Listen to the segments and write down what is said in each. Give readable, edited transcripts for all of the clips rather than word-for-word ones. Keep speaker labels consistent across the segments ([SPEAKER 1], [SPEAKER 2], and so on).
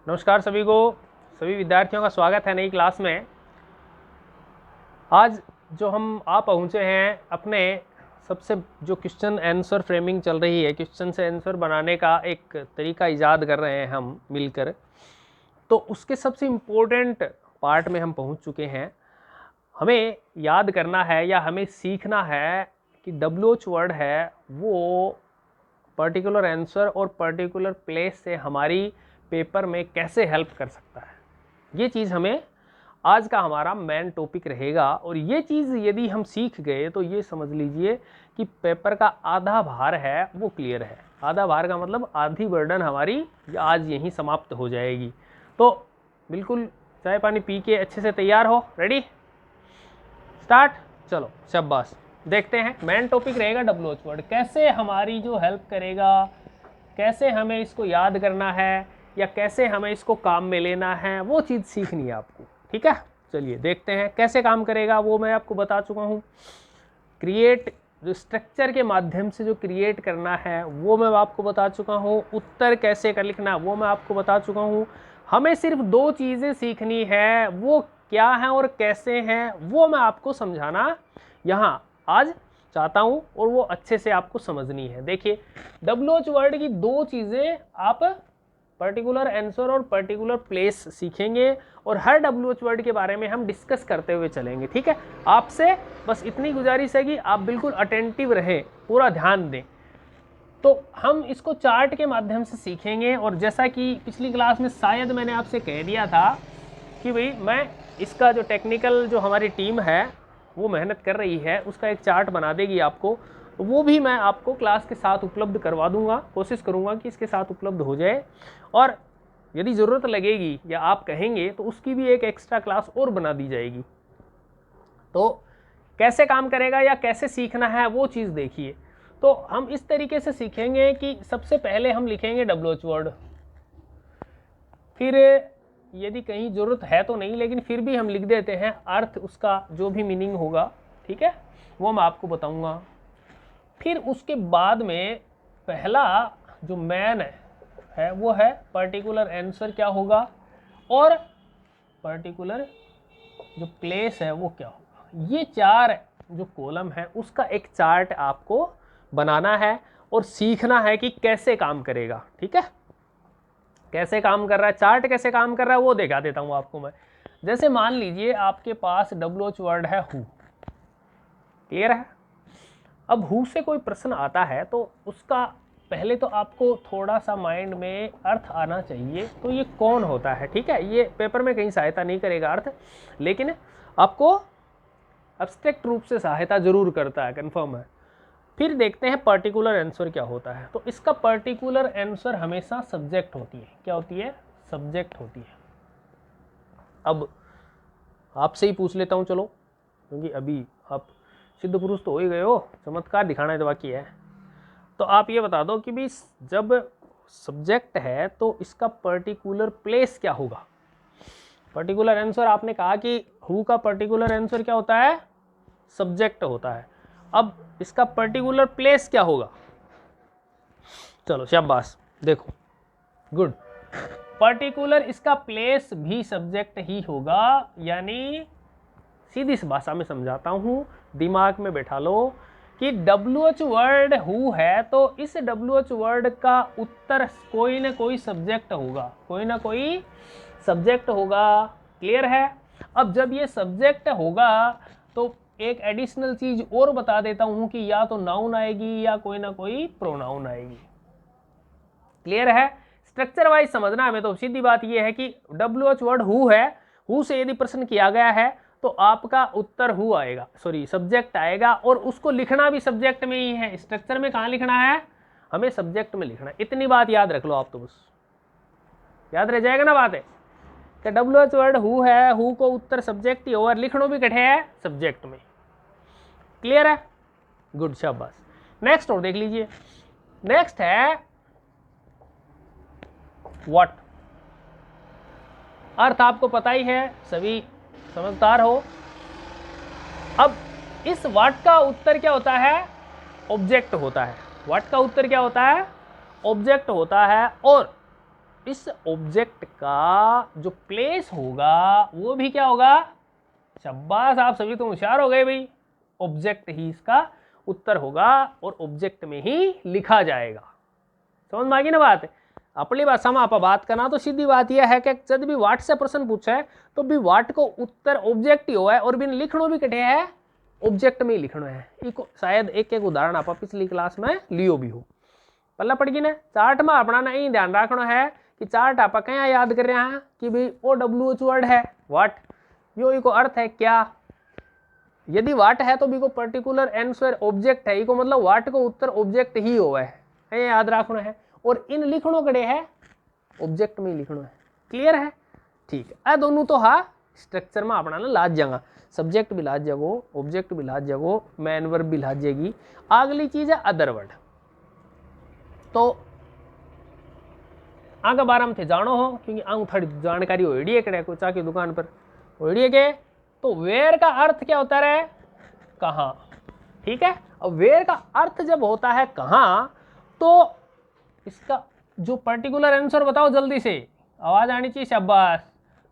[SPEAKER 1] नमस्कार सभी को, सभी विद्यार्थियों का स्वागत है नई क्लास में। आज जो हम पहुँचे हैं अपने सबसे जो क्वेश्चन आंसर फ्रेमिंग चल रही है, क्वेश्चन से आंसर बनाने का एक तरीका इजाद कर रहे हैं हम मिलकर। तो उसके सबसे इम्पोर्टेंट पार्ट में हम पहुँच चुके हैं। हमें याद करना है या हमें सीखना है कि WH वर्ड है वो पर्टिकुलर आंसर और पर्टिकुलर प्लेस से हमारी पेपर में कैसे हेल्प कर सकता है। ये चीज़ हमें आज का हमारा मेन टॉपिक रहेगा। और ये चीज़ यदि हम सीख गए तो ये समझ लीजिए कि पेपर का आधा भार है वो क्लियर है। आधा भार का मतलब आधी बर्डन हमारी आज यहीं समाप्त हो जाएगी। तो बिल्कुल चाय पानी पी के अच्छे से तैयार हो, रेडी स्टार्ट। चलो शाबाश, देखते हैं मेन टॉपिक रहेगा WH वर्ड कैसे हमारी जो हेल्प करेगा, कैसे हमें इसको याद करना है या कैसे हमें इसको काम में लेना है, वो चीज़ सीखनी है आपको। ठीक है, चलिए देखते हैं कैसे काम करेगा। वो मैं आपको बता चुका हूँ। क्रिएट जो स्ट्रक्चर के माध्यम से जो क्रिएट करना है वो मैं आपको बता चुका हूँ। उत्तर कैसे कर लिखना वो मैं आपको बता चुका हूँ। हमें सिर्फ दो चीज़ें सीखनी है, वो क्या है और कैसे हैं वो मैं आपको समझाना यहाँ आज चाहता हूँ और वो अच्छे से आपको समझनी है। देखिए WH वर्ड की दो चीज़ें आप पर्टिकुलर आंसर और पर्टिकुलर प्लेस सीखेंगे और हर WH वर्ड के बारे में हम डिस्कस करते हुए चलेंगे। ठीक है, आपसे बस इतनी गुजारिश है कि आप बिल्कुल अटेंटिव रहें, पूरा ध्यान दें। तो हम इसको चार्ट के माध्यम से सीखेंगे। और जैसा कि पिछली क्लास में शायद मैंने आपसे कह दिया था कि भाई मैं इसका जो टेक्निकल जो हमारी टीम है वो मेहनत कर रही है, उसका एक चार्ट बना देगी आपको। तो वो भी मैं आपको क्लास के साथ उपलब्ध करवा दूंगा, कोशिश करूंगा कि इसके साथ उपलब्ध हो जाए। और यदि ज़रूरत लगेगी या आप कहेंगे तो उसकी भी एक एक्स्ट्रा क्लास और बना दी जाएगी। तो कैसे काम करेगा या कैसे सीखना है वो चीज़ देखिए। तो हम इस तरीके से सीखेंगे कि सबसे पहले हम लिखेंगे WH वर्ड, फिर यदि कहीं ज़रूरत है तो नहीं, लेकिन फिर भी हम लिख देते हैं अर्थ, उसका जो भी मीनिंग होगा, ठीक है, वो मैं आपको बताऊंगा। फिर उसके बाद में पहला जो मैन है वो है पर्टिकुलर आंसर क्या होगा और पर्टिकुलर जो प्लेस है वो क्या होगा। ये चार जो कॉलम है उसका एक चार्ट आपको बनाना है और सीखना है कि कैसे काम करेगा। ठीक है, कैसे काम कर रहा है, चार्ट कैसे काम कर रहा है वो दिखा देता हूँ आपको मैं। जैसे मान लीजिए आपके पास WH वर्ड है हु, क्लियर है। अब हु से कोई प्रश्न आता है तो उसका पहले तो आपको थोड़ा सा माइंड में अर्थ आना चाहिए, तो ये कौन होता है। ठीक है, ये पेपर में कहीं सहायता नहीं करेगा अर्थ, लेकिन आपको एब्स्ट्रैक्ट रूप से सहायता जरूर करता है, कंफर्म है। फिर देखते हैं पर्टिकुलर आंसर क्या होता है। तो इसका पर्टिकुलर आंसर हमेशा सब्जेक्ट होती है। क्या होती है? सब्जेक्ट होती है। अब आपसे ही पूछ लेता हूं चलो, क्योंकि अभी आप सिद्ध पुरुष तो हो ही गए हो, चमत्कार दिखाना तो बाकी है। तो आप ये बता दो कि भी जब सब्जेक्ट है तो इसका पर्टिकुलर प्लेस क्या होगा। पर्टिकुलर आंसर आपने कहा कि हु का पर्टिकुलर आंसर क्या होता है? सब्जेक्ट होता है। अब इसका पर्टिकुलर प्लेस क्या होगा? चलो शाबाश, देखो गुड, पर्टिकुलर इसका प्लेस भी सब्जेक्ट ही होगा। यानी सीधी सी भाषा में समझाता हूं, दिमाग में बैठा लो कि WH वर्ड हु है तो इस WH वर्ड का उत्तर कोई ना कोई सब्जेक्ट होगा, कोई ना कोई सब्जेक्ट होगा। क्लियर है। अब जब ये सब्जेक्ट होगा तो एक एडिशनल चीज और बता देता हूं कि या तो नाउन आएगी या कोई ना कोई प्रोनाउन आएगी। क्लियर है। स्ट्रक्चर वाइज समझना हमें। तो सीधी बात यह है कि WH वर्ड हु है, हु से यदि प्रश्न किया गया है तो आपका उत्तर हु आएगा, सॉरी सब्जेक्ट आएगा, और उसको लिखना भी सब्जेक्ट में ही है। स्ट्रक्चर में कहाँ लिखना है? हमें सब्जेक्ट में लिखना है। इतनी बात याद रख लो आप, तो बस याद रह जाएगा ना बात है कि WH वर्ड हु है, हु को उत्तर सब्जेक्ट ही और लिखना भी कठे है सब्जेक्ट में। क्लियर है, गुड, शाबाश। नेक्स्ट और देख लीजिए। नेक्स्ट है व्हाट। अर्थ आपको पता ही है, सभी समझदार हो। अब इस व्हाट का उत्तर क्या होता है? ऑब्जेक्ट होता है। व्हाट का उत्तर क्या होता है? ऑब्जेक्ट होता है। और इस ऑब्जेक्ट का जो प्लेस होगा वो भी क्या होगा, शाबाश आप सभी तो होशियार हो गए भाई, ऑब्जेक्ट ही इसका उत्तर होगा और ऑब्जेक्ट में ही लिखा जाएगा। समझ में आ गई ना बात। अपनी भाषा में आप बात करना तो सीधी बात यह है कि जब भी वाट से प्रश्न पूछा है तो भी वाट को उत्तर ऑब्जेक्ट ही हुआ है और बिन लिखणो भी कटे है ऑब्जेक्ट में ही लिखना है। इको शायद एक एक उदाहरण आप पिछली क्लास में लियो भी हो, पल्ला पड़ गई ना। चार्ट में अपना नहीं ध्यान रखना है कि चार्ट आप क्या याद कर रहे हैं कि भाई OWH वर्ड है वाट, यो इको अर्थ है क्या। यदि वाट है तो भी को पर्टिकुलर आंसर ऑब्जेक्ट है, इको मतलब वाट को उत्तर ऑब्जेक्ट ही हुआ है, ये याद रखना है। और इन लिखणो कड़े है ऑब्जेक्ट में ही लिखना है। क्लियर है, ठीक है। दोनों तो हाँ स्ट्रक्चर में अपना ना लाद जाएगा, सब्जेक्ट भी लाद जागो, ऑब्जेक्ट भी लाद जागो, मैन वर्ब भी लाद जाएगी। अगली चीज है अदर वर्ड। तो आगे बारे में थे जानो हो क्योंकि आऊँ थोड़ी जानकारी होड़ी है कड़े कोचा की दुकान पर होड़ी है के। तो वेयर का अर्थ क्या होता है, कहाँ, ठीक है। अब वेयर का अर्थ जब होता है कहाँ तो इसका जो पर्टिकुलर आंसर बताओ जल्दी से, आवाज आनी चाहिए शाबाश।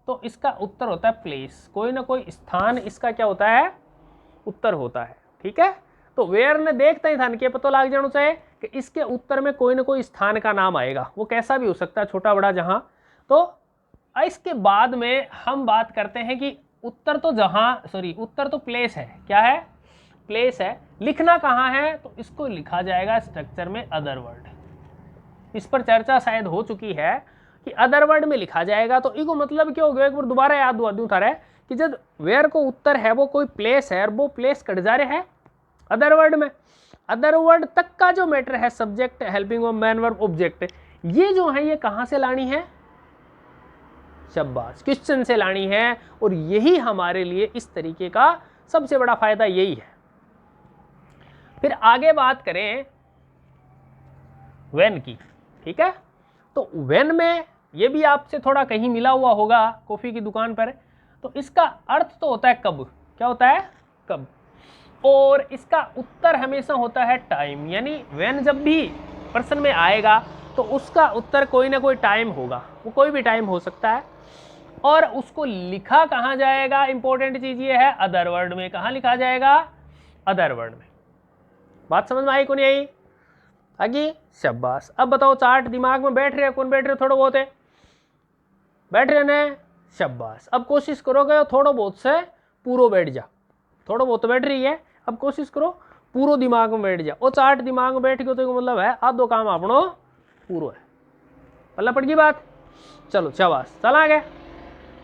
[SPEAKER 1] तो इसका उत्तर होता है प्लेस, कोई ना कोई स्थान इसका क्या होता है उत्तर होता है, ठीक है। तो वेयर ने देखता ही था कि पता लग जाना चाहिए कि इसके उत्तर में कोई ना कोई स्थान का नाम आएगा, वो कैसा भी हो सकता है छोटा बड़ा जहां। तो इसके बाद में हम बात करते हैं कि उत्तर तो उत्तर तो प्लेस है, क्या है प्लेस है। लिखना कहाँ है तो इसको लिखा जाएगा स्ट्रक्चर में अदर वर्ड। इस पर चर्चा शायद हो चुकी है कि अदर वर्ड में लिखा जाएगा। तो इको मतलब क्या हो गया, एक बार दोबारा याद दुआ दूं थारे कि जब वेयर को उत्तर है वो कोई प्लेस है और वो प्लेस कट जा रहे है अदर वर्ड में। अदर वर्ड तक का जो मैटर है subject helping verb man verb object, ये जो है ये कहां से लानी है, शाबाश क्वेश्चन से लानी है। और यही हमारे लिए इस तरीके का सबसे बड़ा फायदा यही है। फिर आगे बात करें व्हेन की, ठीक है। तो व्हेन में ये भी आपसे थोड़ा कहीं मिला हुआ होगा कॉफी की दुकान पर। तो इसका अर्थ तो होता है कब, क्या होता है कब, और इसका उत्तर हमेशा होता है टाइम। यानी व्हेन जब भी प्रश्न में आएगा तो उसका उत्तर कोई ना कोई टाइम होगा, वो कोई भी टाइम हो सकता है। और उसको लिखा कहाँ जाएगा, इंपॉर्टेंट चीज ये है अदर वर्ड में। कहाँ लिखा जाएगा, अदर वर्ड में। बात समझ में आई को नहीं आई, आगे शाबाश। अब बताओ चार्ट दिमाग में बैठ रहे, कौन बैठ रहे, थोड़ा बहुत है बैठ रहे ने, शाबाश। अब कोशिश करोगे थोड़ा बहुत से पूरा बैठ जा, थोड़ा बहुत बैठ रही है, अब कोशिश करो पूरा दिमाग में बैठ जा। वो चार्ट दिमाग में बैठ गया तो मतलब है आधो काम अपनो पूरा है, पल्ला पड़ गई बात। चलो शाबाश, चला गया,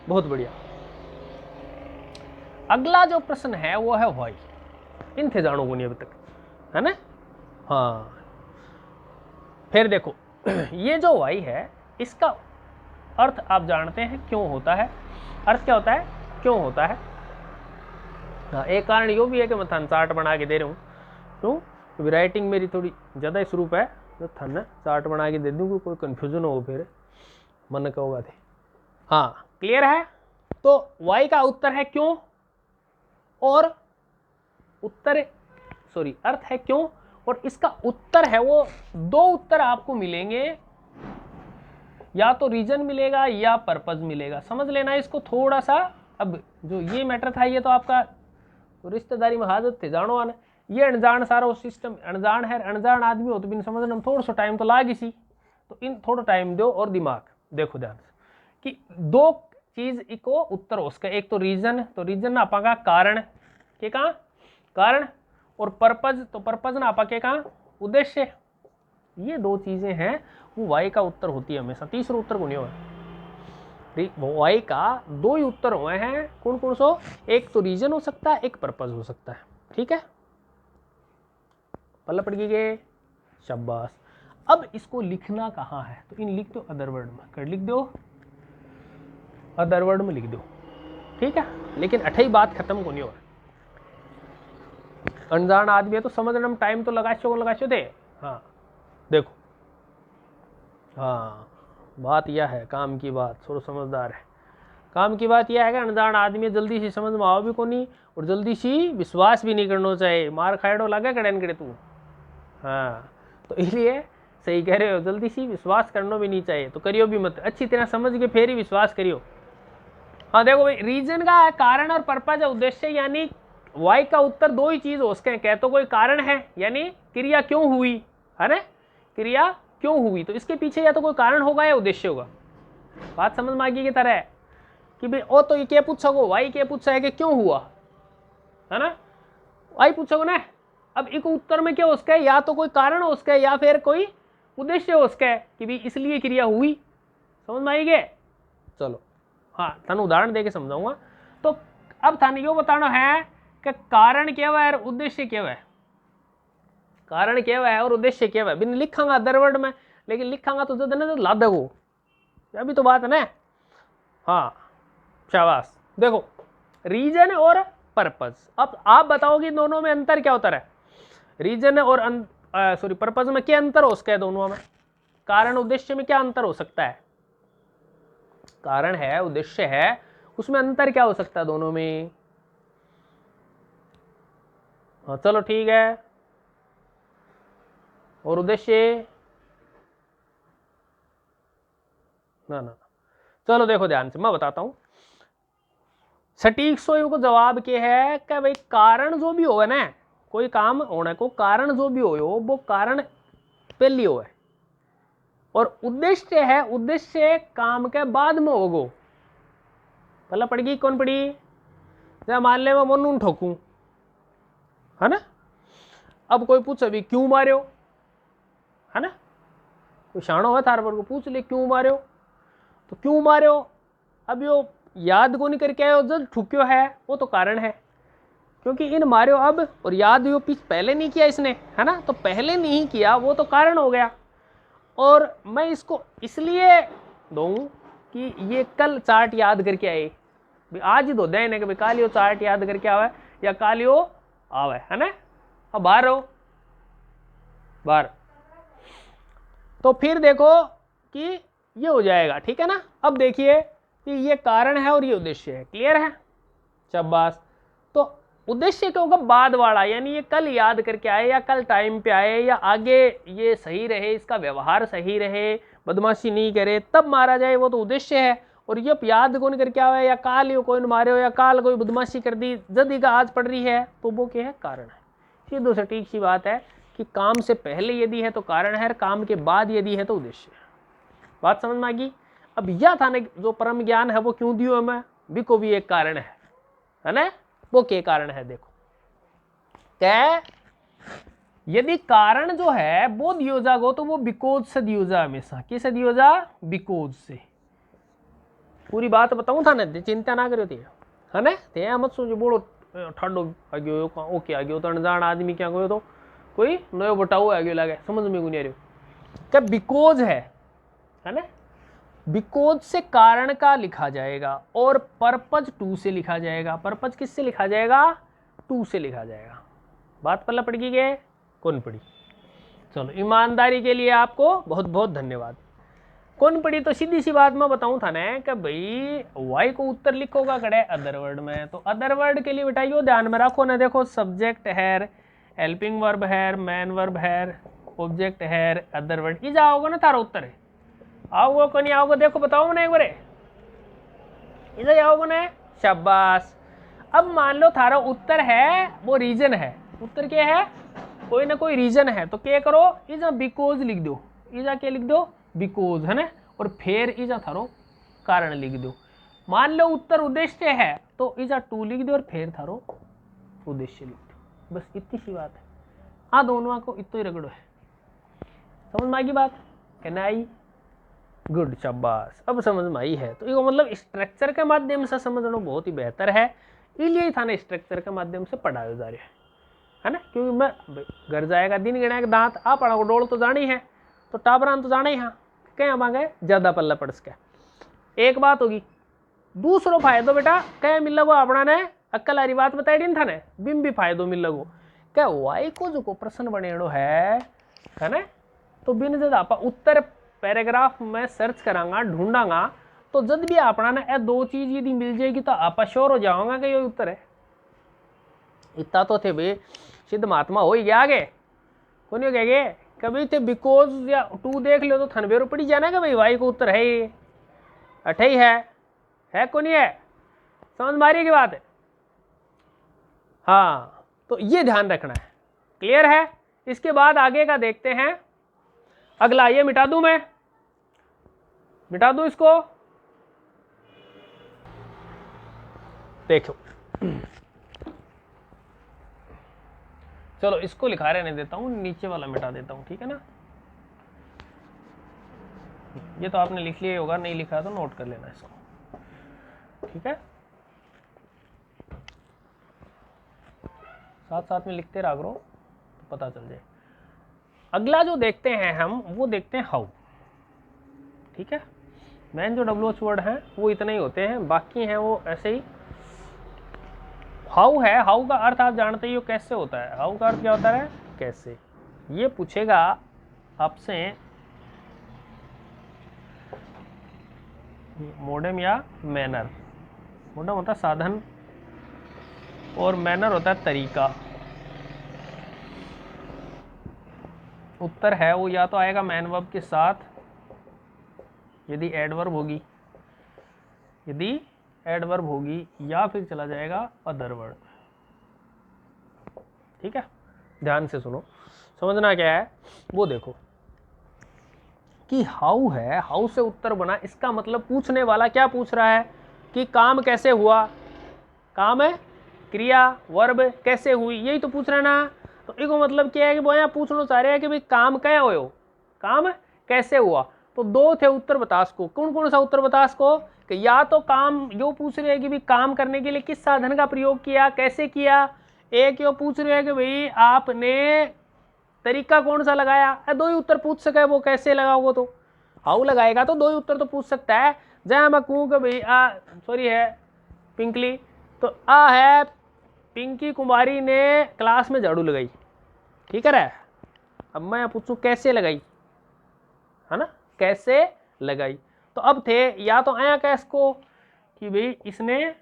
[SPEAKER 1] बहुत बढ़िया। अगला जो प्रश्न है वो है वाई। इन थे जानो को नहीं अभी तक, है ना। हाँ फिर देखो ये जो वाई है इसका अर्थ आप जानते हैं क्यों होता है, अर्थ क्या होता है क्यों होता है। हाँ एक कारण यो भी है कि मैं थान चार्ट बना के दे रहा हूँ, क्यों राइटिंग मेरी थोड़ी ज़्यादा स्वरूप है तो थान चार्ट बना के दे दूँ, कोई कन्फ्यूजन हो फिर मन कहोगा थे। हाँ क्लियर है। तो वाई का उत्तर है क्यों, और उत्तर अर्थ है क्यों, और इसका उत्तर है वो दो उत्तर आपको मिलेंगे, या तो रीजन मिलेगा या पर्पज मिलेगा। समझ लेना इसको थोड़ा सा। अब जो ये मैटर था ये तो आपका रिश्तेदारी में हाजत थे जानो आने, ये अनजान सारा सिस्टम अनजान है, अनजान आदमी हो तो बिन समझने में थोड़ा सा टाइम तो लाग इसी। तो इन थोड़ा टाइम दो और दिमाग देखो ध्यान से कि दो चीज को उत्तर हो सके। एक तो रीजन, तो रीजन ना आपका कारण के कहा कारण, और पर्पज तो पर्पज ना आपा के कहा उद्देश्य। ये दो चीजें हैं वो वाई का उत्तर होती है हमेशा, तीसरा उत्तर को नहीं हुआ। वाई का दो ही उत्तर हुए हैं, कौन कौन सो, एक तो रीजन हो सकता है, एक पर्पज हो सकता है, ठीक है। पल्ला पड़ गई शाबाश। अब इसको लिखना कहाँ है, तो इन लिख दो अदर वर्ड में, कर लिख दो अदर वर्ड में लिख दो, ठीक है। लेकिन अठाई बात खत्म को नहीं हो, अनजान आदमी है तो समझने में टाइम तो लगाशो दे। हाँ देखो, हाँ बात यह है, काम की बात, थोड़ा समझदार है। काम की बात यह है कि अनजान आदमी जल्दी से समझ में आओ भी को नहीं, और जल्दी सी विश्वास भी नहीं करना चाहिए, मार खाएडो लगे कड़न करे तू। हाँ तो इसलिए सही कह रहे हो, जल्दी सी विश्वास करना भी नहीं चाहिए, तो करियो भी मत, अच्छी तरह समझ के फिर ही विश्वास करियो। हाँ देखो भाई, रीजन का है कारण और पर्पज है उद्देश्य, यानी वाई का उत्तर दो ही चीज हो सकते हैं, कह तो कोई कारण है यानी क्रिया क्यों हुई है ना, क्रिया क्यों हुई, तो इसके पीछे या तो कोई कारण होगा या उद्देश्य होगा। बात समझ में आगे की तरह है कि भाई ओ तो ये क्या पूछोगे, वाई क्या पूछा है कि क्यों हुआ है ना, वाई पूछोगे ना, अब एक उत्तर में क्या हो सकता है, या तो कोई कारण हो सकता है या फिर कोई उद्देश्य हो सकता है कि भाई इसलिए क्रिया हुई। समझ में आएगी? चलो हाँ थाने उदाहरण देके समझाऊंगा। तो अब थाने यो बताना है कि कारण क्या है और उद्देश्य क्या है, कारण क्या है और उद्देश्य क्या है, बिन लिखांगा अदर वर्ड में, लेकिन लिखांगा तो जब ना ला दो, अभी तो बात है ना। हाँ शाबाश, देखो रीजन और पर्पज, अब आप बताओगे दोनों में अंतर क्या होता है, रीजन और सॉरी पर्पज में क्या अंतर हो सकता है दोनों में, कारण उद्देश्य में क्या अंतर हो सकता है, कारण है उद्देश्य है उसमें अंतर क्या हो सकता है दोनों में। हाँ चलो ठीक है, और उद्देश्य ना ना, चलो देखो ध्यान से मैं बताता हूं, सटीक सोई को जवाब क्या है कि भाई कारण जो भी हो ना, कोई काम होने को कारण जो भी हो वो कारण पहली हो है, और उद्देश्य है उद्देश्य काम के बाद में होगो। पहला पड़गी कौन पड़ी, जब मान ले मैं मनु ठोकू है ना, अब कोई पूछ अभी क्यों मार्यो है ना, कोई शाणो है थार पर को पूछ ले क्यों मार्यो, तो क्यों मार्यो, अब यो याद को नहीं करके आयो, जब ठुक्यो है वो तो कारण है, क्योंकि इन मार्यो अब, और याद यो पीछ पहले नहीं किया इसने है ना, तो पहले नहीं किया वो तो कारण हो गया। और मैं इसको इसलिए दूं कि ये कल चार्ट याद करके आए, आज ही दो दे कि भाई काल यो चार्ट याद करके आवे या काल यो आवे है ना, अब बाहर रहो बाहर, तो फिर देखो कि ये हो जाएगा ठीक है ना। अब देखिए कि ये कारण है और ये उद्देश्य है, क्लियर है शाबाश। तो उद्देश्य क्या होगा, बाद वाला, यानी ये कल याद करके आए या कल टाइम पे आए या आगे ये सही रहे, इसका व्यवहार सही रहे, बदमाशी नहीं करे तब मारा जाए, वो तो उद्देश्य है। और ये याद कौन करके आवे या काल यो कोई मारे हो या काल कोई बदमाशी कर दी जद का आज पड़ रही है, तो वो क्या है, कारण है। सीधो सटीक सी बात है कि काम से पहले यदि है तो कारण है, काम के बाद यदि है तो उद्देश्य है। बात समझ में आ गई। अब यह था ना जो परम ज्ञान है वो क्यों दियो हमें, भी को भी एक कारण है ना, वो क्या कारण है, देखो क्या, यदि कारण जो है वो दियो जागो तो वो बिकॉज से दियो जा, हमेशा किसे दियो जा, बिकॉज से। पूरी बात बताऊं था ना, चिंता ना करो थी है ना, ते मत सोचो बोलो ठंडो आ गयो ओके आ गयो, तो अनजान आदमी क्या गयो तो कोई नयो बटाओ आ गयो लगे, समझ में नहीं आ रही क्या, बिकॉज है ना, बिकॉज से कारण का लिखा जाएगा और पर्पज टू से लिखा जाएगा, पर्पज किससे लिखा जाएगा, टू से लिखा जाएगा। बात पल्ला पड़ गई है, कौन पड़ी, चलो ईमानदारी के लिए आपको बहुत बहुत धन्यवाद। कौन पड़ी, तो सीधी सी बात मैं बताऊं था ना कि भाई वाई को उत्तर लिखोगा कड़े अदर वर्ड में, तो अदर वर्ड के लिए बेटा यो ध्यान में रखो ना, देखो सब्जेक्ट है, हेल्पिंग वर्ब है, मैन वर्ब है, ऑब्जेक्ट है, अदर वर्ड, ये जाओगे ना तारा उत्तर है, आओगे को नहीं आओगे, देखो बताओ ना एक बार, इधर आओगे ना, शाबाश। अब मान लो थारा उत्तर है वो रीजन है, उत्तर क्या है, कोई ना कोई रीजन है, तो क्या करो, इजा बिकॉज लिख दो, इजा क्या लिख दो, बिकॉज है ना, और फिर इजा थारो कारण लिख दो। मान लो उत्तर उद्देश्य है तो इजा टू लिख दो और फिर थारो उद्देश्य लिख दो, बस इतनी सी बात है। हाँ दोनों को इतना ही रगड़ो है, समझ में आई बात, कहना आई, गुड शाबाश, अब समझ में आई है। तो ये मतलब स्ट्रक्चर के माध्यम से समझना बहुत ही बेहतर है, इसलिए ही था ना स्ट्रक्चर के माध्यम से पढ़ाया जा रहा है ना, क्योंकि मैं घर जाएगा दिन गिना के दांत आ पढ़ा को डोल तो जानी है, तो टाबरान तो जाना ही, हाँ क्या मांगे ज्यादा पल्ला पड़ सके, एक बात होगी। दूसरो फायदो बेटा क्या मिल लगो अपना ने, अक्कल आरी बात बताई दी था ने, बिम भी फायदो मिल लगो क्या, वाई को जो को प्रश्न बनेड़ो है ना, तो बिन जब आप उत्तर पैराग्राफ में सर्च करांगा ढूंढांगा, तो जब भी अपना ना ए दो चीज यदि मिल जाएगी तो आप श्योर हो जाओगा कि ये उत्तर है। इतना तो थे भाई सिद्ध महात्मा हो ही गया आगे, कौन हो गए कभी थे बिकॉज या टू देख लो तो थनबेरो पड़ी जाना कि भाई वाई को उत्तर है ये अठे ही है को नहीं है, समझ मारिए की बात है। हाँ तो ये ध्यान रखना है, क्लियर है। इसके बाद आगे का देखते हैं अगला, ये मिटा दूं, मैं मिटा दूं इसको, देखो चलो इसको लिखा रहने देता हूं, नीचे वाला मिटा देता हूं, ठीक है ना। ये तो आपने लिख लिया होगा, नहीं लिखा तो नोट कर लेना इसको, ठीक है। साथ साथ में लिखते रहा करो तो पता चल जाए। अगला जो देखते हैं हम वो देखते हैं हाउ, ठीक है। मेन जो WH वर्ड हैं वो इतने ही होते हैं, बाकी हैं वो ऐसे ही। हाउ है, हाउ का अर्थ आप जानते ही हो कैसे होता है। हाउ का अर्थ क्या होता है, कैसे। ये पूछेगा आपसे मोडेम या मैनर। मोडेम होता है साधन और मैनर होता है तरीका। उत्तर है वो या तो आएगा मैन वर्ब के साथ यदि एडवर्ब होगी, यदि एडवर्ब होगी, या फिर चला जाएगा अदर वर्ड, ठीक है। ध्यान से सुनो, समझना क्या है वो देखो कि हाउ है, हाउ से उत्तर बना, इसका मतलब पूछने वाला क्या पूछ रहा है कि काम कैसे हुआ, काम है क्रिया वर्ब कैसे हुई, यही तो पूछ रहा है ना। तो इसको मतलब क्या है कि वो यहाँ पूछना चाह रहे हैं कि भाई काम क्या हो, काम कैसे हुआ। तो दो थे उत्तर बता सको, कौन कौन सा उत्तर बता सको कि या तो काम जो पूछ रहे हैं कि भाई काम करने के लिए किस साधन का प्रयोग किया, कैसे किया। एक यो पूछ रहे हैं कि भाई आपने तरीका कौन सा लगाया, दो ही उत्तर पूछ सके, वो कैसे लगाओगे तो हाउ लगाएगा तो दो ही उत्तर तो पूछ सकता है। जहाँ मैं कहूँ कि भाई सॉरी है पिंकली, तो है पिंकी कुमारी ने क्लास में झाड़ू लगाई, ठीक है रे। अब मैं पूछूं कैसे लगाई, है ना, कैसे लगाई। तो अब थे या तो आया कैस को कि भाई इसने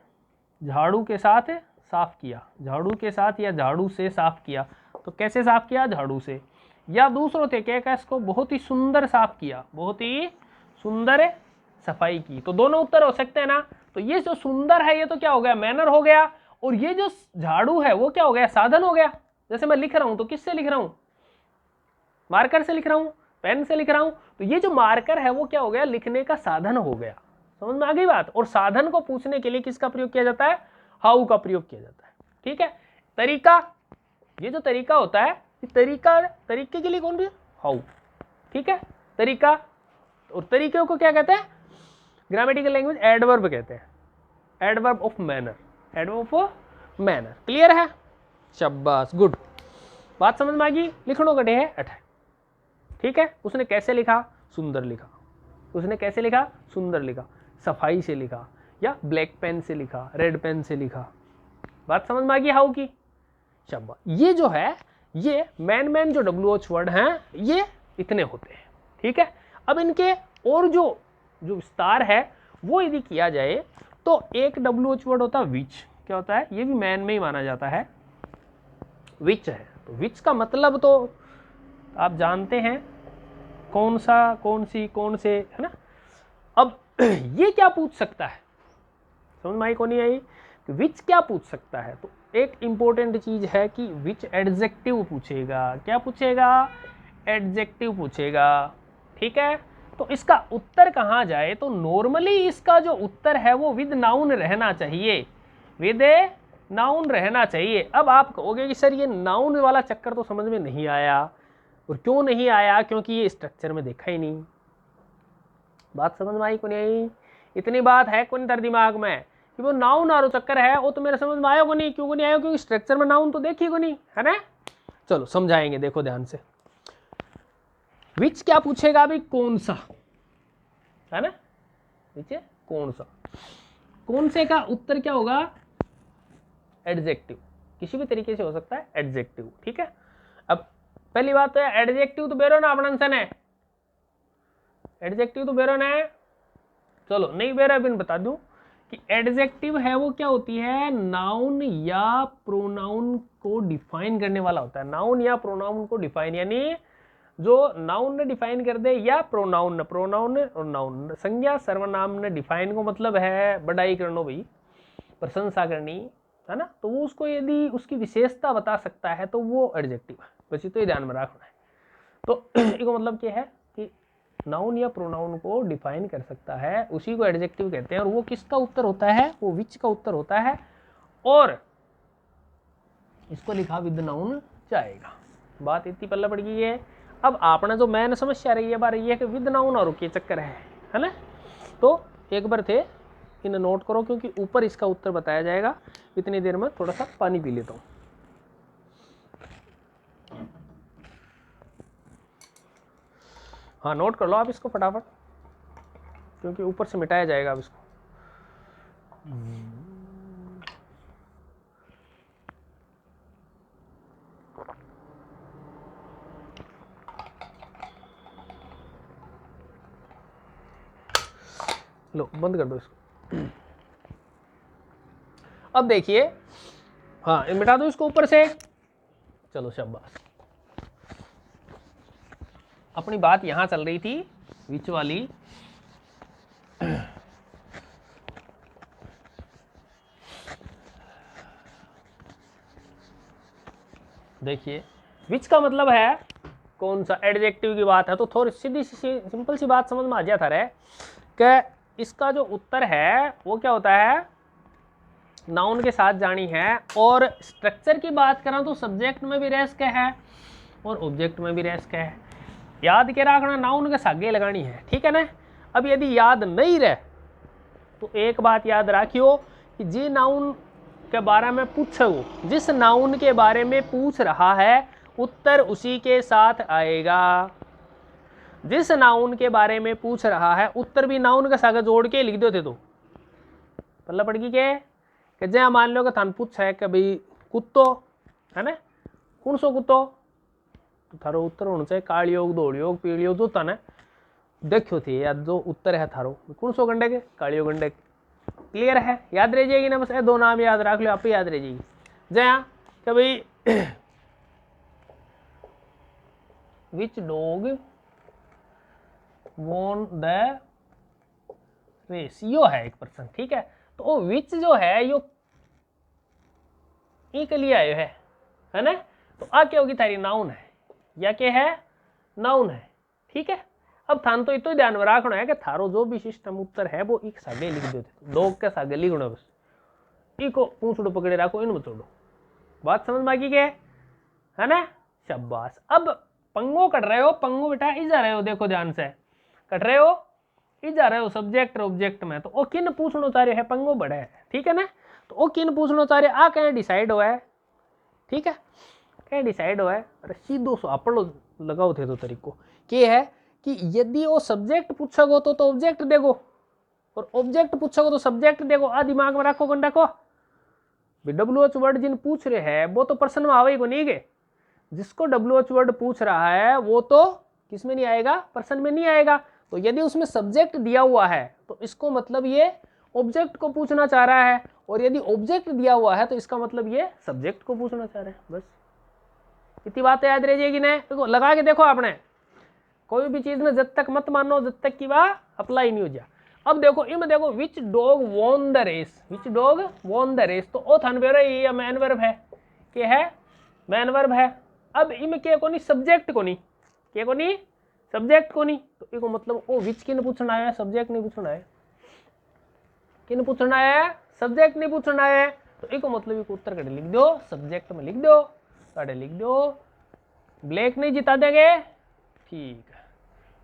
[SPEAKER 1] झाड़ू के साथ साफ किया, झाड़ू के साथ या झाड़ू से साफ किया, तो कैसे साफ किया, झाड़ू से। या दूसरों थे क्या कैस को बहुत ही सुंदर साफ किया, बहुत ही सुंदर सफाई की। तो दोनों उत्तर हो सकते हैं ना। तो ये जो सुंदर है ये तो क्या हो गया, मैनर हो गया, और ये जो झाड़ू है वो क्या हो गया, साधन हो गया। जैसे मैं लिख रहा हूं तो किससे लिख रहा हूं, मार्कर से लिख रहा हूं, पेन से लिख रहा हूं, तो ये जो मार्कर है वो क्या हो गया, लिखने का साधन हो गया। समझ में आ गई बात। और साधन को पूछने के लिए किसका प्रयोग किया जाता है, हाउ का प्रयोग किया जाता है, ठीक है। तरीका, ये जो तरीका होता है, तरीका तरीके के लिए कौन सी, हाउ, ठीक है। तरीका और तरीके को क्या कहते हैं, ग्रामेटिकल लैंग्वेज एडवर्ब कहते हैं, adverb of manner, adverb of manner. Clear है, शाबाश, गुड। बात समझ में आ गई। लिखनो कटे है अठ, ठीक है। उसने कैसे लिखा, सुंदर लिखा, उसने कैसे लिखा, सुंदर लिखा, सफाई से लिखा, या ब्लैक पेन से लिखा, रेड पेन से लिखा। बात समझ में आ गई हाउ की, शाबाश। ये जो है ये मैन जो WH वर्ड हैं ये इतने होते हैं, ठीक है। अब इनके और जो विस्तार है वो यदि किया जाए तो एक WH वर्ड होता है विच, क्या होता है, ये भी मैन में ही माना जाता है, विच है। तो विच का मतलब तो आप जानते हैं, कौन सा, कौन सी, कौन से, है ना। अब ये क्या पूछ सकता है, समझ में आई को नहीं आई, विच क्या पूछ सकता है। तो एक इंपॉर्टेंट चीज है कि विच एडजेक्टिव पूछेगा, क्या पूछेगा, एडजेक्टिव पूछेगा, ठीक है। तो इसका उत्तर कहाँ जाए, तो नॉर्मली इसका जो उत्तर है वो विद नाउन रहना चाहिए, विद नाउन रहना चाहिए। अब आप कहोगे कि सर ये नाउन वाला चक्कर तो समझ में नहीं आया, और क्यों नहीं आया, क्योंकि ये स्ट्रक्चर में देखा ही नहीं। बात समझ में आई को नहीं आई, इतनी बात है कौन दर दिमाग में कि वो नाउन आरो चक्कर है, वो तो मेरे समझ में आया को नहीं, क्यों को नहीं आया, क्योंकि स्ट्रक्चर में नाउन तो देखी को नहीं, है ना। चलो समझाएंगे, देखो ध्यान से। विच क्या पूछेगा भाई, कौन सा, है ना, नीचे कौन सा, कौन से का उत्तर क्या होगा, एडजेक्टिव, किसी भी तरीके से हो सकता है एडजेक्टिव, ठीक है। अब पहली बात तो है एडजेक्टिव तो बेरो ना अपनसन है, एडजेक्टिव तो बेरो ना है, चलो नहीं बेरा बिन बता दूं कि एडजेक्टिव है वो क्या होती है, नाउन या प्रोनाउन को डिफाइन करने वाला होता है, नाउन या प्रोनाउन को डिफाइन, यानी जो नाउन ने डिफाइन कर दे या प्रोनाउन और नाउन संज्ञा सर्वनाम ने डिफाइन को मतलब है बड़ाई करनो भाई, प्रशंसा करनी है ना, तो वो उसको यदि उसकी विशेषता बता सकता है तो वो एडजेक्टिव है। बस तो ये ध्यान में रखना है। तो इसको मतलब क्या है कि नाउन या प्रोनाउन को डिफाइन कर सकता है उसी को एडजेक्टिव कहते हैं, और वो किसका उत्तर होता है, वो विच का उत्तर होता है, और इसको लिखा विद नाउन जाएगा। बात इतनी पल्ला पड़ गई है। अब आपने जो मैंने समस्या रही है बार ये कि विद नाउन और के चक्कर है ना, तो एक बार थे इन्हें नोट करो क्योंकि ऊपर इसका उत्तर बताया जाएगा। इतनी देर में थोड़ा सा पानी पी लेता हूँ। हाँ नोट कर लो आप इसको फटाफट, क्योंकि ऊपर से मिटाया जाएगा अब इसको। लो बंद कर दो इसको। अब देखिए, हाँ मिटा दो इसको ऊपर से। चलो शाबाश। अपनी बात यहां चल रही थी विच वाली। देखिए विच का मतलब है कौन सा, एडजेक्टिव की बात है तो थोड़ी सीधी सी सिंपल सी बात समझ में आ जाता है कि इसका जो उत्तर है वो क्या होता है, नाउन के साथ जानी है। और स्ट्रक्चर की बात करें तो सब्जेक्ट में भी रेस्क है और ऑब्जेक्ट में भी रेस्क है। याद के रखना नाउन के सागे लगानी है, ठीक है ना। अब यदि याद नहीं रहे तो एक बात याद रखियो कि जी नाउन के बारे में पूछो, जिस नाउन के बारे में पूछ रहा है उत्तर उसी के साथ आएगा। जिस नाउन के बारे में पूछ रहा है उत्तर भी नाउन के साथ जोड़ के लिख दो थे। तो पल्ला पड़ गई कि जै मान लो कि थान पूछ है कि भाई कुत्तो है ना, कौन सो कुत्तो, तो थारो उत्तर होना चाहिए काल योग दौड़ योग पीड़ योग जो था देखो थे या जो उत्तर है थारो कौन सो गंडे के कालियो गंडे। क्लियर है, याद रह जाएगी ना, बस ये दो नाम याद रख लो आप ही याद रह जाएगी। जया कि भाई विच डॉग वॉन द रेस, यो है एक पर्सन, ठीक है। तो वो विच जो है यो के लिए आयो है ना, तो आ क्या होगी थारी नाउन है या क्या है, नाउन है, ठीक है। अब थान तो इतो ध्यान में रखना है कि थारो जो भी सिस्टम उत्तर है वो एक सागे लिख दो, डॉग के सागे लिखना, बस इको पूछड़ो पकड़े रखो इन बचोड़ो। बात समझ में आ गई क्या है ना, शाबाश। अब पंगो कट रहे हो, पंगो बेटा इजा रहे हो, देखो ध्यान से कट रहे हो, इजा रहे हो सब्जेक्ट और ऑब्जेक्ट में, तो ओ किन पूछनो चाह रहे है, पंगो बड़े है, ठीक है ना। तो ओ किन पूछनो चाह रहे आ कहीं डिसाइड हुआ है, ठीक है, कहीं डिसाइड हुआ है। अरे सीधो सो आप लगाओ थे तो तरीको के है कि यदि वो सब्जेक्ट पूछोगो तो ऑब्जेक्ट देगो, और ऑब्जेक्ट पूछोगो तो सब्जेक्ट देगो। आ दिमाग में रखो गंडा को, WH वर्ड जिन पूछ रहे हैं वो तो पर्सन में आवे को नहीं गए, जिसको WH वर्ड पूछ रहा है वो तो किस में नहीं आएगा, पर्सन में नहीं आएगा। तो यदि उसमें सब्जेक्ट दिया हुआ है तो इसको मतलब ये ऑब्जेक्ट को पूछना चाह रहा है, और यदि ऑब्जेक्ट दिया हुआ है तो इसका मतलब ये सब्जेक्ट को पूछना चाह रहा है। बस इतनी बातें याद रह जाएगी ना, देखो लगा के देखो आपने, कोई भी चीज में जब तक मत मानो जब तक की वह अप्लाई नहीं हो जाए। अब देखो इम देखो which dog won the race, which dog won the race, तो ओ थन ये मैन वर्ब है, के है मैन वर्ब है। अब इम के को नहीं सब्जेक्ट को नहीं, के को नहीं सब्जेक्ट को नहीं, तो इको मतलब ओ विच किन पूछना है, सब्जेक्ट नहीं पूछना है, किन पूछना है, सब्जेक्ट नहीं पूछना है। तो इको मतलब इको उत्तर कड़े लिख दो, सब्जेक्ट में लिख दो, कड़े लिख दो, ब्लैक नहीं जिता देंगे, ठीक है।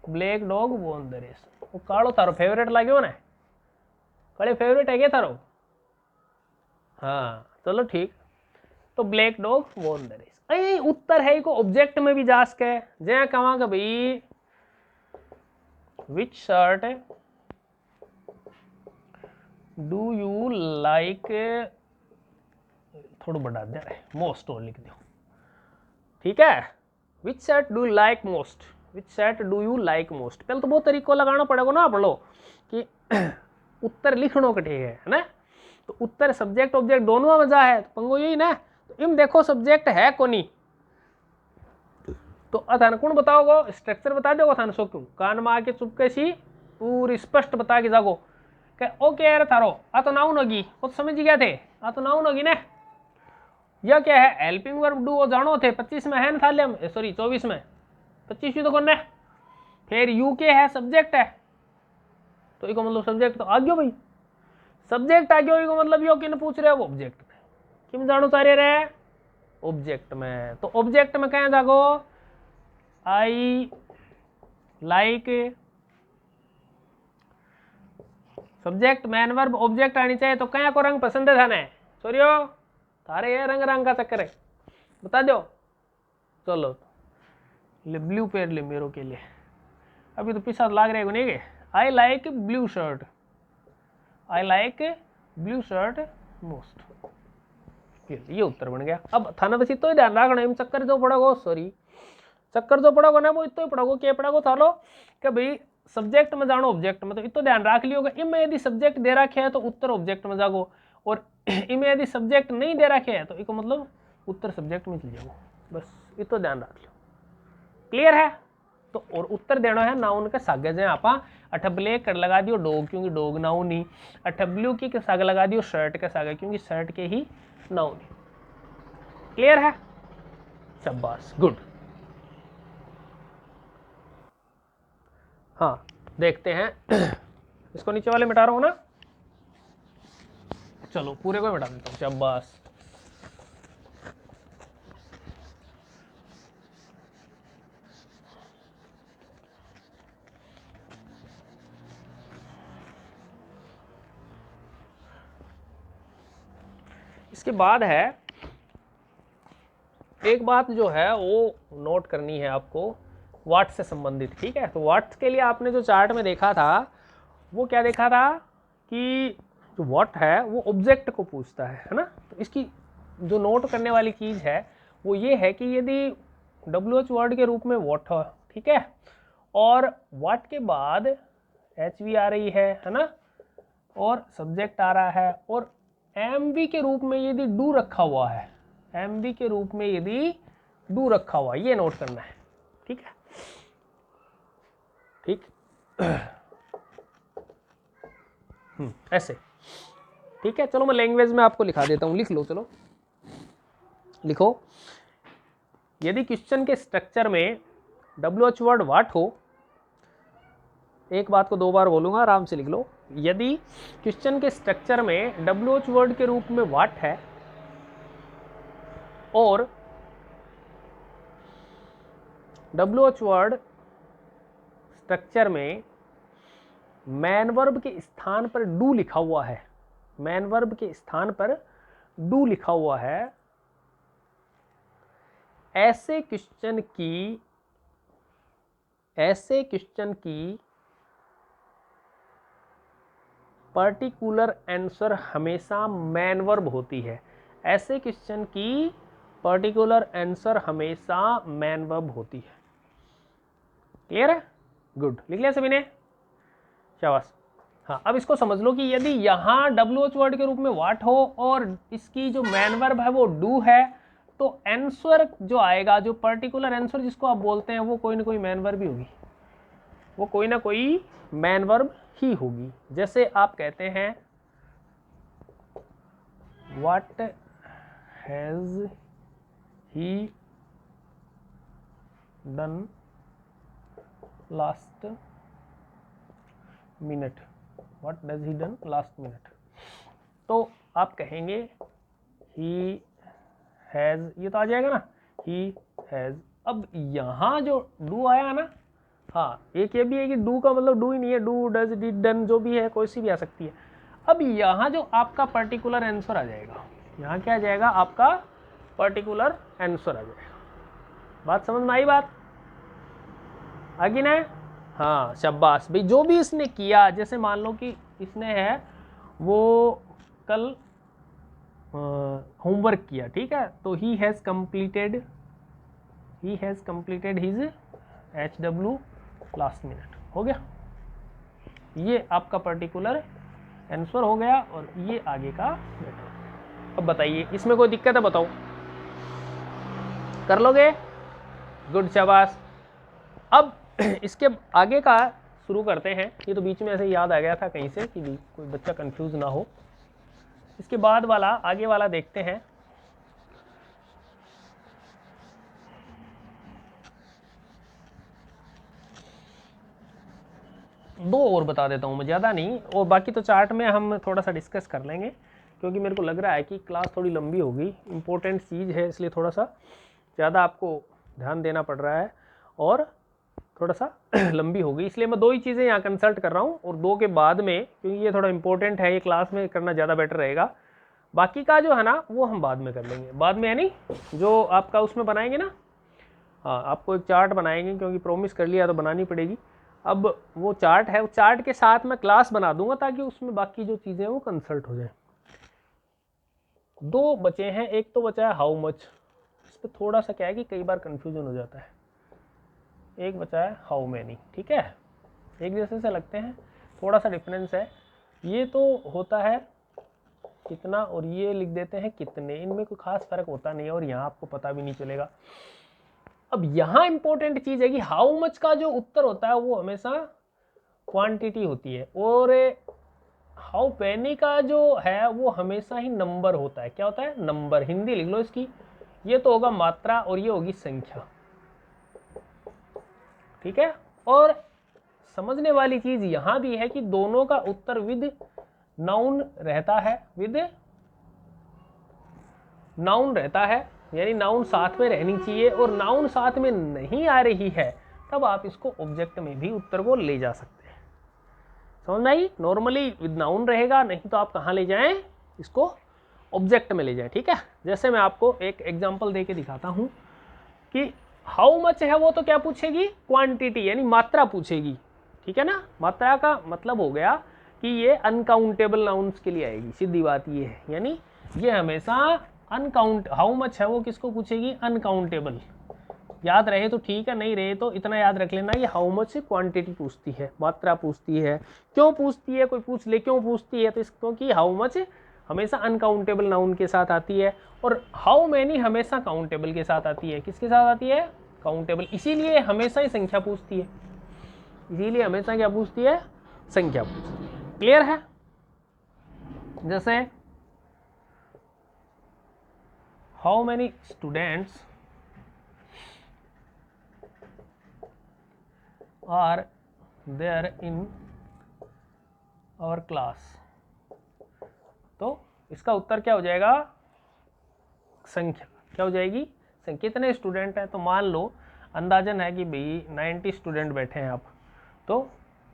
[SPEAKER 1] Black dog won the race, वो कालो थारो फेवरेट लाग्यो ना, काले फेवरेट है क्या थारो, हाँ चलो ठीक। तो black dog won the race, अरे उत्तर है को ऑब्जेक्ट में भी जा सके। जै कहा कि भाई विच शर्ट डू यू लाइक, थोड़ा बढ़ा दे रहे मोस्ट और लिख दो, ठीक है। Which shirt do you like most, which shirt do you like most, पहले तो बहुत तरीको लगाना पड़ेगा ना आप लोग कि उत्तर लिखनो कटे है ना। तो उत्तर सब्जेक्ट ऑब्जेक्ट दोनों में जा है, तो पंगो यही ना। तो इम देखो सब्जेक्ट है कोनी, तो अथान कौन बताओगो, स्ट्रक्चर बता दोगे थान सो क्यों कान में आके चुपके सी पूरी स्पष्ट बता के जागो कि ओके यार थारो आ तो नाउन होगी, वो तो समझ गया थे, आ तो नाउन होगी ने। यह क्या है, हेल्पिंग वर्ब डू, वो जानो थे 25 में है ना थाले हम, सॉरी 24 में, 25 तो कौन है। फिर यू के है सब्जेक्ट है, तो इको मतलब सब्जेक्ट तो आ गयो भाई, सब्जेक्ट आ गयो, इको मतलब यो किन पूछ रहे हो, ऑब्जेक्ट में किम जानो चाह रहे ऑब्जेक्ट में। तो ऑब्जेक्ट में कहाँ जागो, I like subject man verb object आनी चाहिए। तो कहाँ को रंग पसंद है थाने सोरियो, थारे ये रंग का चक्कर है, बता दो। चलो ले ब्लू पेर ले मेरे के लिए, अभी तो पीछा लाग रहे को नहीं के। I like blue shirt, I like blue shirt most, ये उत्तर बन गया। अब थाना बस इतो ही ध्यान रखना, इन चक्कर जो पड़ोगो, सॉरी चक्कर जो पड़ोगो ना वो इतो ही पड़ोगो, क्या पड़ोगो थालो कि भाई सब्जेक्ट में जानो ऑब्जेक्ट में, तो इतो ध्यान रख लियोगे। इनमें यदि सब्जेक्ट दे रखे है तो उत्तर ऑब्जेक्ट में जागो, और इनमें यदि सब्जेक्ट नहीं दे रखे है तो इको मतलब उत्तर सब्जेक्ट में चल जाओ, बस इतो ध्यान रख लो। क्लियर है। तो और उत्तर देना है नाउन के सागे जे आप अठ ब्लैक लगा दियो डॉग, क्योंकि डॉग नाउन ही, अठ ब्लू की सागे लगा दियो शर्ट के सागे, क्योंकि शर्ट के ही नाउन ही। क्लियर है, शाबाश गुड। हाँ देखते हैं इसको नीचे वाले मिटा रहा हूं ना, चलो पूरे को मिटा देता हूं, शाबाश। इसके बाद है एक बात जो है वो नोट करनी है आपको, व्हाट से संबंधित, ठीक है। तो व्हाट के लिए आपने जो चार्ट में देखा था वो क्या देखा था कि जो व्हाट है वो ऑब्जेक्ट को पूछता है ना। तो इसकी जो नोट करने वाली चीज़ है वो ये है कि यदि WH वर्ड के रूप में व्हाट हो, ठीक है, और व्हाट के बाद HV आ रही है ना, और सब्जेक्ट आ रहा है, और MV के रूप में यदि डू रखा हुआ है, MV के रूप में यदि डू रखा हुआ है, ये नोट करना है, ठीक है, ठीक ऐसे, ठीक है। चलो मैं लैंग्वेज में आपको लिखा देता हूं, लिख लो, चलो लिखो। यदि क्वेश्चन के स्ट्रक्चर में WH वर्ड व्हाट हो, एक बात को 2 बार बोलूंगा, आराम से लिख लो। यदि क्वेश्चन के स्ट्रक्चर में WH वर्ड के रूप में व्हाट है और WH वर्ड स्ट्रक्चर में मैन वर्ब के स्थान पर डू लिखा हुआ है, मैन वर्ब के स्थान पर डू लिखा हुआ है, ऐसे क्वेश्चन की पर्टिकुलर आंसर हमेशा मैन वर्ब होती है, ऐसे क्वेश्चन की पर्टिकुलर आंसर हमेशा मैन वर्ब होती है। क्लियर है, गुड, लिख लिया सभी ने, शाबाश। हाँ अब इसको समझ लो कि यदि यहाँ WH वर्ड के रूप में व्हाट हो और इसकी जो मैन वर्ब है वो डू है, तो आंसर जो आएगा, जो पर्टिकुलर आंसर जिसको आप बोलते हैं, वो कोई ना कोई मैन वर्ब ही होगी, वो कोई ना कोई मैन वर्ब ही होगी। जैसे आप कहते हैं what has he done last minute, what does he done last minute, तो आप कहेंगे ही हैज, ये तो आ जाएगा ना, ही हैज। अब यहाँ जो डू आया ना, हाँ एक ये भी है कि डू का मतलब डू ही नहीं है, डू डज डिड डन जो भी है, कोई सी भी आ सकती है। अब यहाँ जो आपका पर्टिकुलर आंसर आ जाएगा, यहाँ क्या आ जाएगा, आपका पर्टिकुलर आंसर आ जाएगा। बात समझ में आई, बात आगे ना। हाँ शाबाश भाई, जो भी इसने किया, जैसे मान लो कि इसने है वो कल होमवर्क किया, ठीक है, तो he has completed his HW last minute, हो गया, ये आपका पर्टिकुलर आंसर हो गया, और ये आगे का मेथड। अब बताइए इसमें कोई दिक्कत है, बताओ, कर लोगे, गुड, शाबाश। अब इसके आगे का शुरू करते हैं। ये तो बीच में ऐसे याद आ गया था कहीं से कि कोई बच्चा कंफ्यूज ना हो। इसके बाद वाला, आगे वाला देखते हैं। दो और बता देता हूँ मैं, ज़्यादा नहीं, और बाकी तो चार्ट में हम थोड़ा सा डिस्कस कर लेंगे, क्योंकि मेरे को लग रहा है कि क्लास थोड़ी लंबी होगी। इम्पोर्टेंट चीज़ है, इसलिए थोड़ा सा ज़्यादा आपको ध्यान देना पड़ रहा है और थोड़ा सा लंबी होगी, इसलिए मैं दो ही चीज़ें यहाँ कंसल्ट कर रहा हूँ। और दो के बाद में, क्योंकि ये थोड़ा इंपॉर्टेंट है, ये क्लास में करना ज़्यादा बेटर रहेगा। बाकी का जो है ना वो हम बाद में कर लेंगे, बाद में, यानी जो आपका उसमें बनाएंगे ना, हाँ आपको एक चार्ट बनाएंगे, क्योंकि प्रॉमिस कर लिया तो बनानी पड़ेगी। अब वो चार्ट है, वो चार्ट के साथ मैं क्लास बना दूंगा ताकि उसमें बाकी जो चीज़ें हैं वो कंसल्ट हो जाए। दो बचे हैं, एक तो बचा है हाउ मच, इस पर थोड़ा सा क्या है कि कई बार कन्फ्यूजन हो जाता है। एक बचा है हाउ मैनी, ठीक है, एक जैसे से लगते हैं, थोड़ा सा डिफरेंस है। ये तो होता है कितना और ये लिख देते हैं कितने, इनमें कोई खास फर्क होता नहीं है और यहाँ आपको पता भी नहीं चलेगा। अब यहाँ इंपॉर्टेंट चीज है कि हाउ मच का जो उत्तर होता है वो हमेशा क्वांटिटी होती है, और हाउ मैनी का जो है वो हमेशा ही नंबर होता है। क्या होता है? नंबर। हिंदी लिख लो इसकी, ये तो होगा मात्रा और ये होगी संख्या, ठीक है। और समझने वाली चीज यहां भी है कि दोनों का उत्तर विद नाउन रहता है, विद नाउन रहता है, यानी नाउन साथ में रहनी चाहिए, और नाउन साथ में नहीं आ रही है तब आप इसको ऑब्जेक्ट में भी उत्तर को ले जा सकते हैं। समझ में आई? नॉर्मली विद नाउन रहेगा, नहीं तो आप कहाँ ले जाएं इसको? ऑब्जेक्ट में ले जाएं, ठीक है। जैसे मैं आपको एक एग्जांपल देके दिखाता हूं कि हाउ मच है वो तो क्या पूछेगी? क्वांटिटी, यानी मात्रा पूछेगी, ठीक है ना। मात्रा का मतलब हो गया कि ये अनकाउंटेबल नाउन्स के लिए आएगी, सीधी बात ये है। यानी ये हमेशा अनकाउंट, हाउ मच है वो किसको पूछेगी? अनकाउंटेबल। याद रहे तो ठीक है, नहीं रहे तो इतना याद रख लेना, ये हाउ मच से क्वांटिटी पूछती है, मात्रा पूछती है। क्यों पूछती है? कोई पूछ ले क्यों पूछती है, तो क्योंकि हाउ मच हमेशा अनकाउंटेबल नाउन के साथ आती है, और हाउ मैनी हमेशा काउंटेबल के साथ आती है। किसके साथ आती है? काउंटेबल। इसीलिए हमेशा ही संख्या पूछती है, इसीलिए हमेशा क्या पूछती है? संख्या पूछती है। क्लियर है? जैसे how many students are there in our class, तो इसका उत्तर क्या हो जाएगा? संख्या। क्या हो जाएगी? संख्या। कितने स्टूडेंट हैं? तो मान लो अंदाजन है कि भाई 90 स्टूडेंट बैठे हैं आप, तो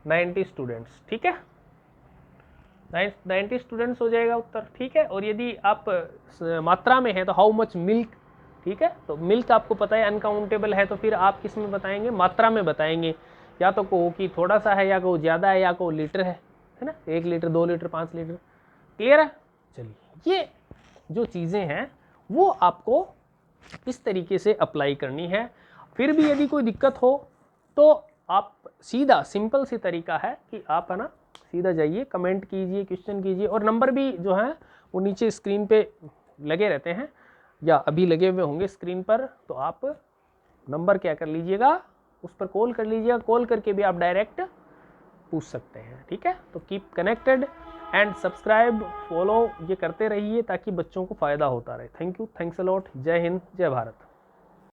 [SPEAKER 1] 90 स्टूडेंट्स, ठीक है, 90 स्टूडेंट्स हो जाएगा उत्तर, ठीक है। और यदि आप मात्रा में है तो हाउ मच मिल्क, ठीक है। तो मिल्क आपको पता है अनकाउंटेबल है, तो फिर आप किस में बताएंगे? मात्रा में बताएंगे। या तो कहो कि थोड़ा सा है, या कहो ज़्यादा है, या कहो लीटर है ना, 1 लीटर, 2 लीटर, 5 लीटर। क्लियर है? चलिए, ये जो चीज़ें हैं वो आपको इस तरीके से अप्लाई करनी है। फिर भी यदि कोई दिक्कत हो तो आप सीधा, सिंपल सी तरीका है कि आप है ना सीधा जाइए, कमेंट कीजिए, क्वेश्चन कीजिए, और नंबर भी जो है वो नीचे स्क्रीन पे लगे रहते हैं, या अभी लगे हुए होंगे स्क्रीन पर, तो आप नंबर क्या कर लीजिएगा, उस पर कॉल कर लीजिएगा। कॉल करके भी आप डायरेक्ट पूछ सकते हैं, ठीक है। तो keep connected and subscribe, follow ये करते रहिए ताकि बच्चों को फ़ायदा होता रहे। Thank you, thanks a lot. जय हिंद, जय भारत।